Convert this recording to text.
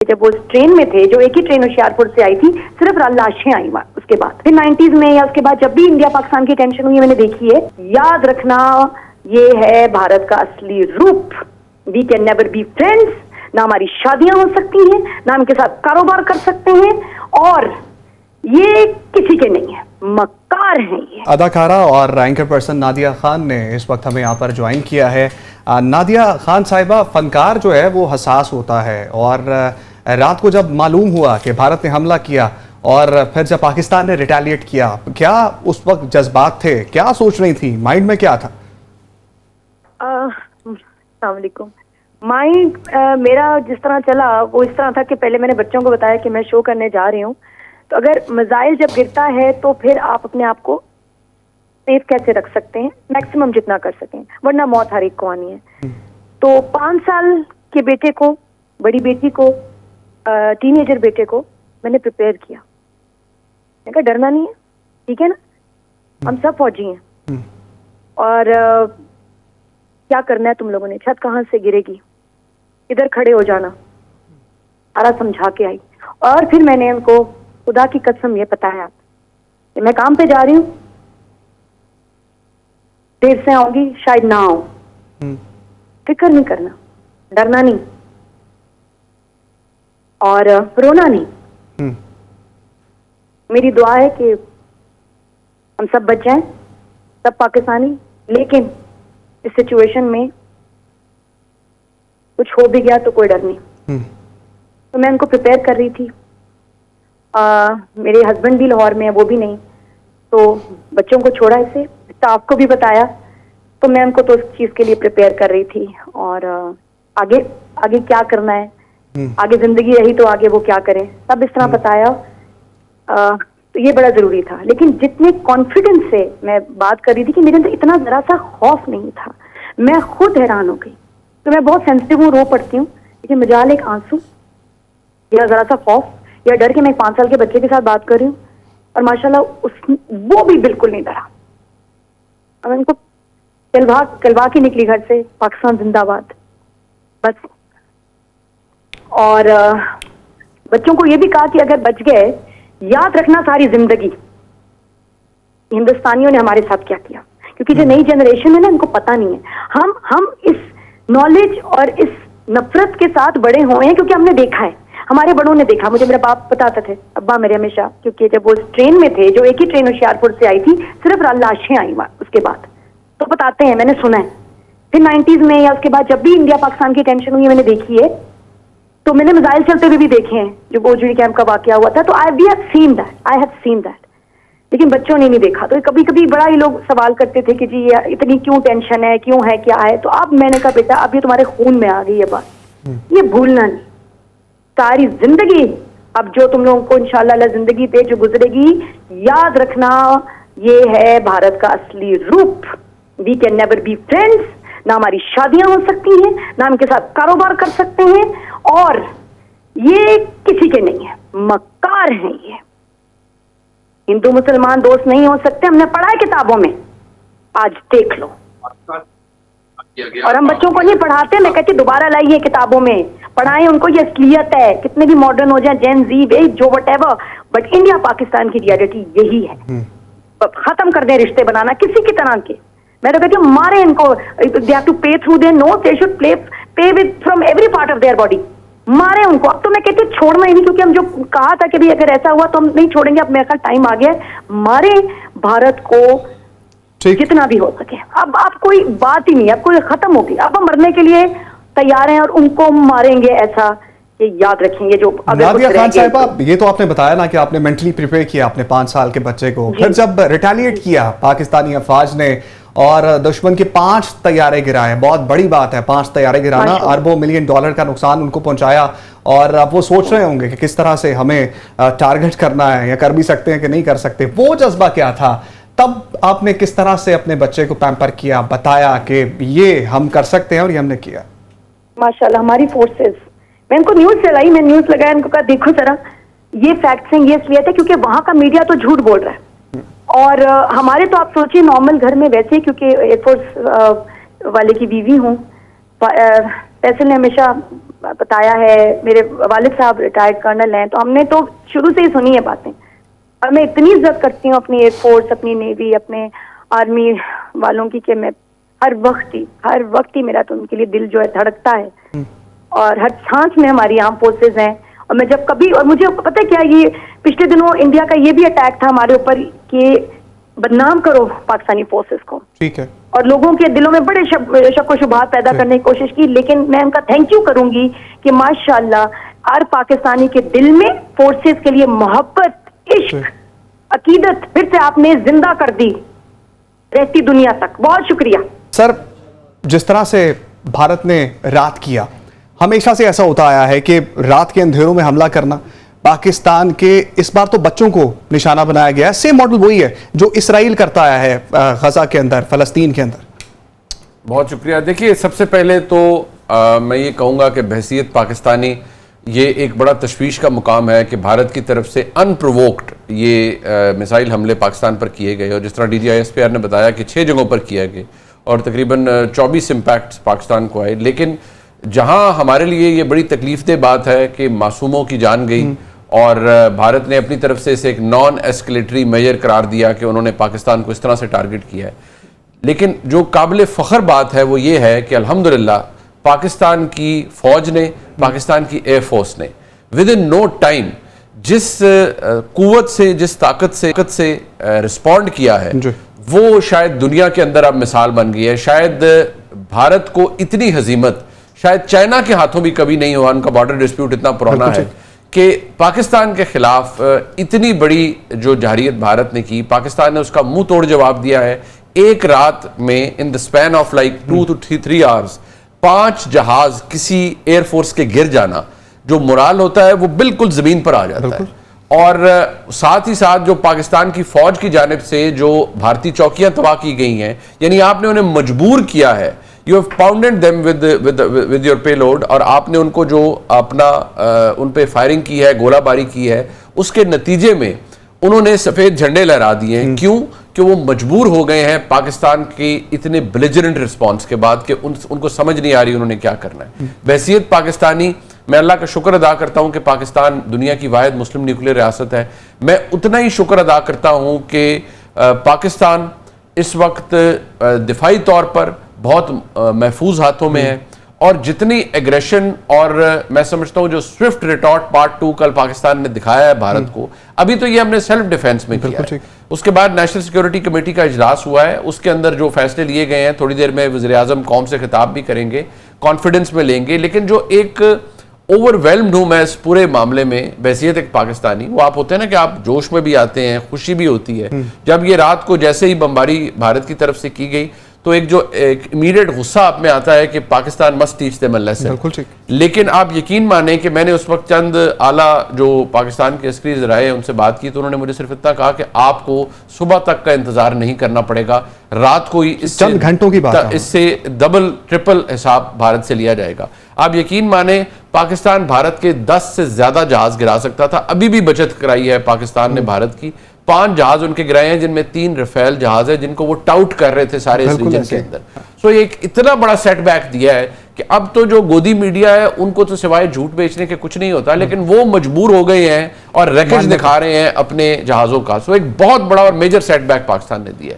जब वो ट्रेन में थे, जो एक ही ट्रेन होशियारपुर से आई थी, सिर्फ लाशें आई उसके बाद। फिर 90s में या उसके बाद जब भी इंडिया पाकिस्तान की टेंशन हुई, मैंने देखी है। याद रखना, ये है भारत का असली रूप। We can never be friends. ना हमारी शादियां हो सकती हैं, ना हम इनके साथ कारोबार कर सकते हैं, और ये किसी के नहीं है, मक्कार हैं ये। अदाकारा और एंकर पर्सन नादिया खान ने इस वक्त हमें यहाँ पर ज्वाइन किया है। नादिया खान साहिबा, फनकार जो है वो हसास होता है, और रात को जब मालूम हुआ कि भारत ने हमला किया और फिर जब पाकिस्तान ने रिटेलिएट किया, क्या उस वक्त जज्बात थे, क्या सोच रही थी, माइंड में क्या था? अस्सलाम वालेकुम। माइंड मेरा जिस तरह चला वो इस तरह था कि पहले मैंने बच्चों को बताया कि मैं शो करने जा रही हूँ, तो अगर मिसाइल जब गिरता है तो फिर आप अपने आप को सेफ कैसे रख सकते हैं, मैक्सिमम जितना कर सकें, वरना मौत हर एक को आनी है। तो 5 साल के बेटे को, बड़ी बेटी को, टीनेजर बेटे को मैंने प्रिपेयर किया। मैंने कहा डरना नहीं है, ठीक है ना, हम सब फौजी हैं, और क्या करना है तुम लोगों ने, छत कहाँ से गिरेगी, इधर खड़े हो जाना, सारा समझा के आई। और फिर मैंने उनको खुदा की कसम ये बताया कि मैं काम पे जा रही हूँ, देर से आऊंगी, शायद ना आऊं, फिक्र नहीं करना, डरना नहीं और रोना नहीं। मेरी दुआ है कि हम सब बच जाएं, सब पाकिस्तानी। लेकिन इस सिचुएशन में कुछ हो भी गया तो कोई डर नहीं। तो मैं उनको प्रिपेयर कर रही थी। मेरे हस्बैंड भी लाहौर में है, वो भी नहीं, तो बच्चों को छोड़ा इसे, स्टाफ को भी बताया, तो मैं उनको तो उस चीज के लिए प्रिपेयर कर रही थी। और आगे आगे क्या करना है, आगे जिंदगी रही तो आगे वो क्या करें, सब इस तरह बताया। तो ये बड़ा जरूरी था। लेकिन जितने कॉन्फिडेंस से मैं बात कर रही थी कि मेरे अंदर इतना जरा सा खौफ नहीं था, मैं खुद हैरान हो गई। तो मैं बहुत सेंसिटिव हूँ, रो पड़ती हूँ, लेकिन मजाल एक आंसू या जरा सा खौफ या डर के मैं 5 साल के बच्चे के साथ बात कर रही हूँ, और माशाल्लाह वो भी बिल्कुल नहीं डरा। और उनको कलवा के निकली घर से, पाकिस्तान जिंदाबाद, बस। और बच्चों को ये भी कहा कि अगर बच गए, याद रखना सारी जिंदगी हिंदुस्तानियों ने हमारे साथ क्या किया। क्योंकि जो नई जनरेशन है ना, इनको पता नहीं है। हम इस नॉलेज और इस नफरत के साथ बड़े हुए हैं, क्योंकि हमने देखा है, हमारे बड़ों ने देखा। मुझे मेरे बाप बताते थे, अब्बा मेरे हमेशा, क्योंकि जब वो ट्रेन में थे, जो एक ही ट्रेन होशियारपुर से आई थी, सिर्फ लाशें आई उसके बाद, तो बताते हैं, मैंने सुना है। फिर 90s में या उसके बाद जब भी इंडिया पाकिस्तान की टेंशन हुई, मैंने देखी है, तो मैंने मिसाइल चलते हुए भी देखे हैं, जो गोजरी कैंप का वाकया हुआ था। तो आई हैव सीन दैट, लेकिन बच्चों ने नहीं देखा। तो कभी कभी बड़ा ही लोग सवाल करते थे कि जी ये इतनी क्यों टेंशन है, क्यों है, क्या है। तो अब मैंने कहा बेटा, अब ये तुम्हारे खून में आ गई है बात, ये भूलना नहीं सारी जिंदगी। अब जो तुम लोगों को इंशाल्लाह जिंदगी दे, जो गुजरेगी, याद रखना, ये है भारत का असली रूप। We can never be friends. ना हमारी शादियां हो सकती हैं, ना हम इनके साथ कारोबार कर सकते हैं, और ये किसी के नहीं है, मक्कार हैं ये। हिंदू मुसलमान दोस्त नहीं हो सकते, हमने पढ़ा है किताबों में, आज देख लो। और हम बच्चों को नहीं पढ़ाते, मैं कहती दोबारा लाइए किताबों में, पढ़ाएं उनको, ये असलियत है। कितने भी मॉडर्न हो जाए, जेन जी वे जो वटेवर, बट इंडिया पाकिस्तान की रियलिटी यही है। खत्म कर दें रिश्ते बनाना किसी की तरह के। मैं तो कहती हूँ मारे इनको, दे हैव टू पे through their nose, they should pay with from every part of their body, मारे उनको। अब तो मैं कहती हूँ छोड़ना ही नहीं, क्योंकि हम जो कहा था कि भी अगर ऐसा हुआ तो हम नहीं छोड़ेंगे, अब मेरे ख्याल टाइम आ गया है, मारे भारत को जितना भी हो सके। अब कोई बात ही नहीं, अब कोई खत्म होगी, अब हम मरने के लिए तैयार हैं और उनको मारेंगे ऐसा कि याद रखेंगे। जो नादिया खान साहिबा, ये तो आपने बताया ना कि आपने मेंटली प्रिपेयर किया अपने 5 साल के बच्चे को, फिर जब रिटेलिएट किया पाकिस्तानी अफवाज ने और दुश्मन के 5 तैयारे गिराए, बहुत बड़ी बात है 5 तैयारे गिराना, अरबों मिलियन डॉलर का नुकसान उनको पहुंचाया। और अब वो सोच रहे होंगे कि किस तरह से हमें टारगेट करना है, या कर भी सकते हैं कि नहीं कर सकते। वो जज्बा क्या था तब? आपने किस तरह से अपने बच्चे को पैम्पर किया, बताया कि ये हम कर सकते हैं, और ये हमने किया? माशाल्लाह हमारी फोर्सेस, मैं इनको न्यूज चलाई, मैं न्यूज लगाया, इनको कहा देखो जरा ये फैक्ट्स हैं, ये इसलिए थे क्योंकि वहां का मीडिया तो झूठ बोल रहा है। और हमारे तो आप सोचिए नॉर्मल घर में, वैसे क्योंकि एयरफोर्स वाले की बीवी हूँ, फैसल ने हमेशा बताया है, मेरे वालिद साहब रिटायर्ड कर्नल हैं, तो हमने तो शुरू से ही सुनी है बातें। और मैं इतनी इज्जत करती हूँ अपनी एयरफोर्स, अपनी नेवी, अपने आर्मी वालों की, कि मैं हर वक्त ही मेरा तो उनके लिए दिल जो है धड़कता है। और हर सांस में हमारी आर्म फोर्सेज हैं। और मैं जब कभी, और मुझे पता है क्या, ये पिछले दिनों इंडिया का ये भी अटैक था हमारे ऊपर कि बदनाम करो पाकिस्तानी फोर्सेस को, ठीक है, और लोगों के दिलों में बड़े शक व शुबहात पैदा करने की कोशिश की। लेकिन मैं उनका थैंक यू करूंगी कि माशाल्लाह हर पाकिस्तानी के दिल में फोर्सेस के लिए मोहब्बत, इश्क, अकीदत फिर से आपने जिंदा कर दी रहती दुनिया तक। बहुत शुक्रिया सर। जिस तरह से भारत ने रात किया, हमेशा से ऐसा होता आया है कि रात के अंधेरों में हमला करना, पाकिस्तान के इस बार तो बच्चों को निशाना बनाया गया है। सेम मॉडल वही है जो इसराइल करता आया है गजा के अंदर, फलस्तीन के अंदर। बहुत शुक्रिया। देखिए, सबसे पहले तो मैं ये कहूँगा कि बहसीत पाकिस्तानी ये एक बड़ा तशवीश का मुकाम है कि भारत की तरफ से अनप्रोवोक्ड ये मिसाइल हमले पाकिस्तान पर किए गए। और जिस तरह DGISPR ने बताया कि 6 जगहों पर किया गया और तकरीबन 24 इम्पैक्ट्स पाकिस्तान को आए। लेकिन जहां हमारे लिए ये बड़ी तकलीफदेह बात है कि मासूमों की जान गई और भारत ने अपनी तरफ से इसे एक नॉन एस्केलेटरी मेजर करार दिया कि उन्होंने पाकिस्तान को इस तरह से टारगेट किया है। लेकिन जो काबिल फ़ख्र बात है वो ये है कि अल्हम्दुलिल्लाह पाकिस्तान की फ़ौज ने, पाकिस्तान की एयरफोर्स ने विद इन नो टाइम जिस कुव्वत से, जिस ताकत से रिस्पॉन्ड किया है, वो शायद दुनिया के अंदर अब मिसाल बन गई है। शायद भारत को इतनी हजीमत शायद चाइना के हाथों भी कभी नहीं हुआ। उनका बॉर्डर डिस्प्यूट इतना पुराना है कि पाकिस्तान के खिलाफ इतनी बड़ी जो जहरीत भारत ने की, पाकिस्तान ने उसका मुंह तोड़ जवाब दिया है। एक रात में in the span of like 2 to 3 hours 5 जहाज किसी एयरफोर्स के गिर जाना, जो मोराल होता है वो बिल्कुल जमीन पर आ जाता है। और साथ ही साथ जो पाकिस्तान की फौज की जानिब से जो भारतीय चौकियां तबाह की गई हैं, यानी आपने उन्हें मजबूर किया है, you have pounded them with your payload, और आपने उनको जो अपना उन पे फायरिंग की है, गोलाबारी की है, उसके नतीजे में उन्होंने सफेद झंडे लहरा दिए हैं। क्यों? कि वो मजबूर हो गए हैं पाकिस्तान के इतने बेलिजरेंट रिस्पॉन्स के बाद कि उनको समझ नहीं आ रही उन्होंने क्या करना है। बहसीत पाकिस्तानी मैं अल्लाह का शुक्र अदा करता हूं कि पाकिस्तान दुनिया की वाहिद मुस्लिम न्यूक्लियर रियासत है। मैं उतना ही शुक्र अदा करता हूं कि पाकिस्तान इस वक्त दिफाई तौर पर बहुत महफूज हाथों में है। और जितनी एग्रेशन और मैं समझता हूं जो स्विफ्ट रिटॉर्ट पार्ट 2 कल पाकिस्तान ने दिखाया है भारत को, अभी तो ये हमने सेल्फ डिफेंस में किया है। उसके बाद नेशनल सिक्योरिटी कमेटी का इजलास हुआ है, उसके अंदर जो फैसले लिए गए हैं, थोड़ी देर में वज़ीर आज़म कौम से खिताब भी करेंगे, कॉन्फिडेंस में लेंगे। लेकिन जो एक ओवरवेल्म्ड हूं मैं इस पूरे मामले में बहसीत एक पाकिस्तानी, वो आप होते हैं ना कि आप जोश में भी आते हैं, खुशी भी होती है। जब ये रात को जैसे ही बमबारी भारत की तरफ से की गई तो एक जो एक इमीडिएट गुस्सा आप में आता है कि Pakistan must teach them a lesson. लेकिन आप यकीन माने कि मैंने उस वक्त चंद आला जो पाकिस्तान के अस्करी ज़राए उनसे बात की, तो उन्होंने मुझे सिर्फ इतना कहा कि आपको सुबह तक का इंतजार नहीं करना पड़ेगा, रात को ही चंद घंटों की बात, इससे डबल ट्रिपल हिसाब भारत से लिया जाएगा। आप यकीन माने पाकिस्तान भारत के 10 से ज्यादा जहाज गिरा सकता था। अभी भी बचत कराई है पाकिस्तान ने भारत की, 5 जहाज उनके गिराए हैं, जिनमें 3 रफेल जहाज है जिनको वो टाउट कर रहे थे सारे इस रीजन के अंदर। सो एक इतना बड़ा सेटबैक दिया है कि अब तो जो गोदी मीडिया है उनको तो सिवाय झूठ बेचने के कुछ नहीं होता, लेकिन वो मजबूर हो गए हैं और रैकेज दिखा रहे हैं अपने जहाजों का। सो एक बहुत बड़ा और मेजर सेटबैक पाकिस्तान ने दिया है।